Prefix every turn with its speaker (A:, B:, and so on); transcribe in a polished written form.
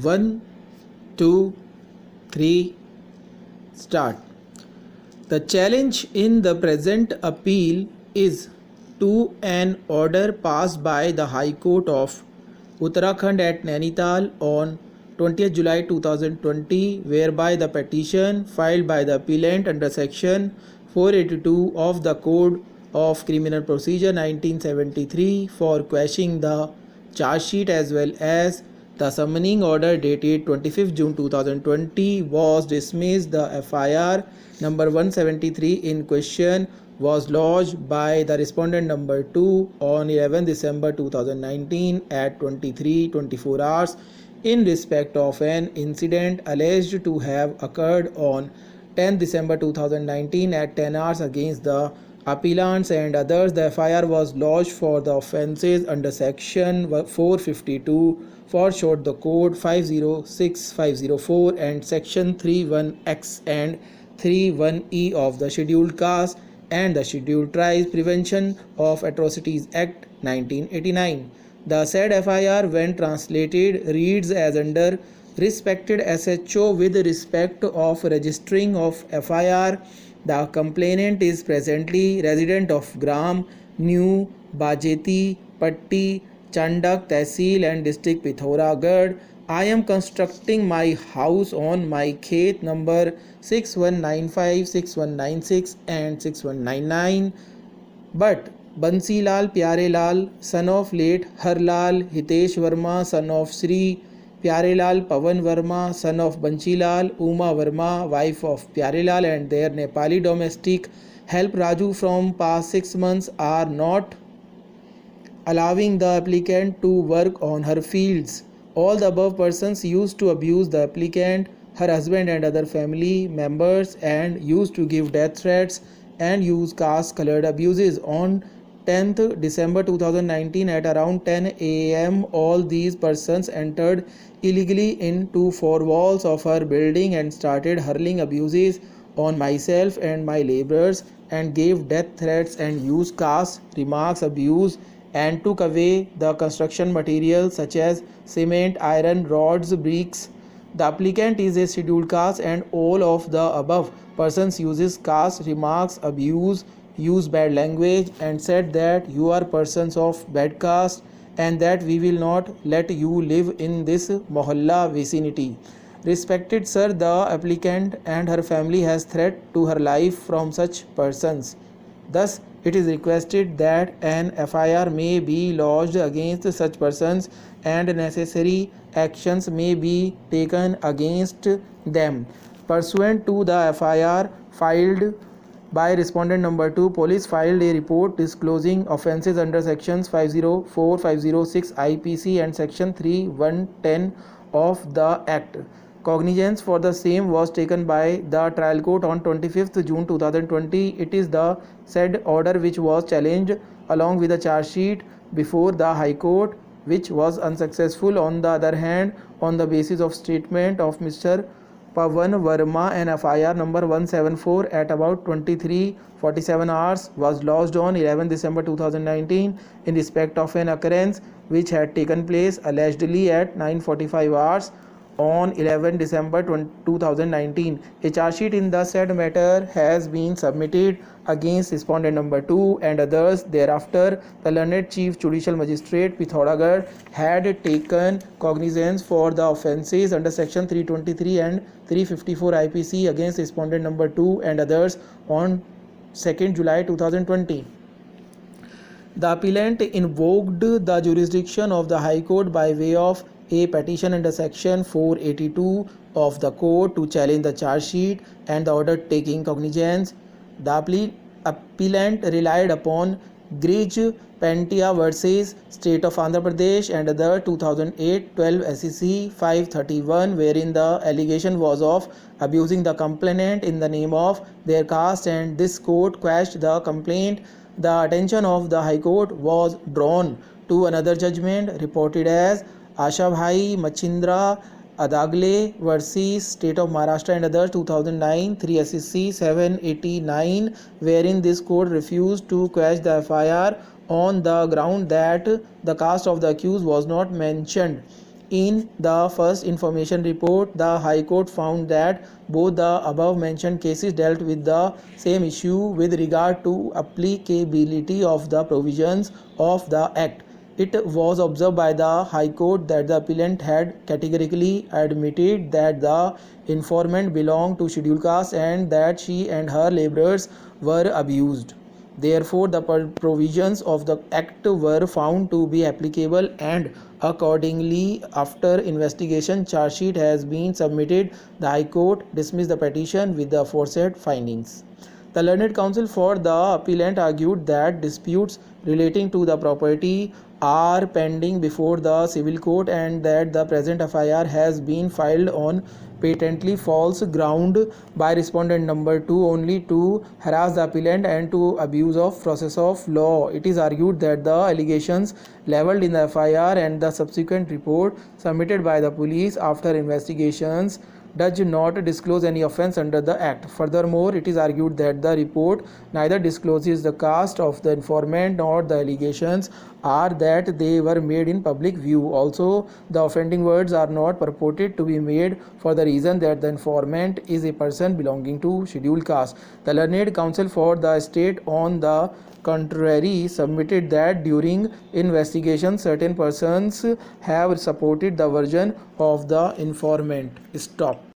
A: 1, 2, 3, start. The challenge in the present appeal is to an order passed by the High Court of Uttarakhand at Nainital on 20th July 2020, whereby the petition filed by the appellant under section 482 of the Code of Criminal Procedure 1973 for quashing the charge sheet as well as the summoning order dated 25th June 2020 was dismissed. The FIR number 173 in question was lodged by the respondent number 2 on 11 December 2019 at 23:24 hours in respect of an incident alleged to have occurred on 10 December 2019 at 10 hours against the appellants and others. The FIR was lodged for the offences under section 452 for short the code 506504 and section 31X and 31E of the Scheduled Caste and the Scheduled Tribes Prevention of Atrocities Act 1989. The said FIR, when translated, reads as under: respected SHO, with respect of registering of FIR, the complainant is presently resident of Gram, New Bajeti, Patti, Chandak, Tehsil and District Pithoragarh. I am constructing my house on my khet number 6195, 6196 and 6199, but Bansilal Pyarelal, son of late Harlal Hitesh Verma, son of Sri Pyarelal Pavan Verma, son of Bansilal Uma Verma, wife of Pyarelal, and their Nepali domestic help Raju from past 6 months are not allowing the applicant to work on her fields. All the above persons used to abuse the applicant, her husband and other family members, and used to give death threats and use caste-colored abuses. On 10th December 2019 at around 10 am, all these persons entered illegally into 4 walls of her building and started hurling abuses on myself and my laborers and gave death threats and used caste remarks, abuse and took away the construction materials such as cement, iron, rods, bricks. The applicant is a scheduled caste and all of the above persons uses caste remarks, abuse, use bad language and said that you are persons of bad caste and that we will not let you live in this mohalla vicinity. Respected sir, the applicant and her family has threat to her life from such persons. Thus, it is requested that an FIR may be lodged against such persons and necessary actions may be taken against them. Pursuant to the FIR filed by respondent number 2, police filed a report disclosing offences under sections 504, 506 IPC and section 3110 of the Act. Cognizance for the same was taken by the trial court on 25th June 2020. It is the said order which was challenged along with the charge sheet before the High Court, which was unsuccessful. On the other hand, on the basis of statement of Mr. Pavan Verma, an FIR number 174 at about 23:47 hours was lodged on 11 December 2019 in respect of an occurrence which had taken place allegedly at 9:45 hours on 11 December 2019. A charge sheet in the said matter has been submitted against respondent number 2 and others. Thereafter, the learned Chief Judicial Magistrate Pithoragarh had taken cognizance for the offences under section 323 and 354 IPC against respondent number 2 and others on 2nd July 2020. The appellant invoked the jurisdiction of the High Court by way of a petition under section 482 of the code to challenge the charge sheet and the order taking cognizance. The appellant relied upon Grij Pentia versus State of Andhra Pradesh and other 2008-12 SEC 531, wherein the allegation was of abusing the complainant in the name of their caste, and this court quashed the complaint. The attention of the High Court was drawn to another judgment reported as Asha Bhai Machindra Adagle versus State of Maharashtra and others 2009 3 SEC 789, wherein this court refused to quash the FIR on the ground that the caste of the accused was not mentioned In the first information report, the High Court found that both the above mentioned cases dealt with the same issue with regard to applicability of the provisions of the Act. It was observed by the High Court that the appellant had categorically admitted that the informant belonged to scheduled caste and that she and her labourers were abused. Therefore, the provisions of the Act were found to be applicable, and accordingly, after investigation, charge sheet has been submitted. The High Court dismissed the petition with the aforesaid findings. The learned counsel for the appellant argued that disputes relating to the property are pending before the civil court and that the present FIR has been filed on patently false ground by respondent number 2 only to harass the appellant and to abuse of process of law. It is argued that the allegations levelled in the FIR and the subsequent report submitted by the police after investigations does not disclose any offence under the Act. Furthermore, it is argued that the report neither discloses the caste of the informant nor the allegations are that they were made in public view. Also, the offending words are not purported to be made for the reason that the informant is a person belonging to scheduled caste. The learned counsel for the state, on the contrary, submitted that during investigation certain persons have supported the version of the informant. Stop.